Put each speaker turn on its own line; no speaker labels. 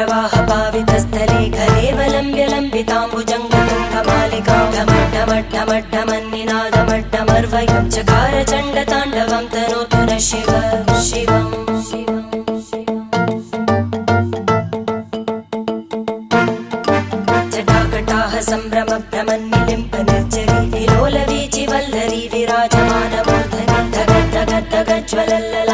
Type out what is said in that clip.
जटाटवीगलज्जलप्रवाहपावितस्थले घलेवलम्ब्यलम्बिताम्बुजङ्गतुङ्गमालिकां ढमड्ढमड्ढमड्ढमन्निनादमड्ढमर्वयं चकार चण्डताण्डवं तनोतु नः शिव शिवम् जटाकटाह सम्भ्रमभ्रमन्निलिम्पनिर्झरी विलोलवीचिवल्लरी विराजमानमूर्धनि धगद्धगद्धगज्ज्वलल्ल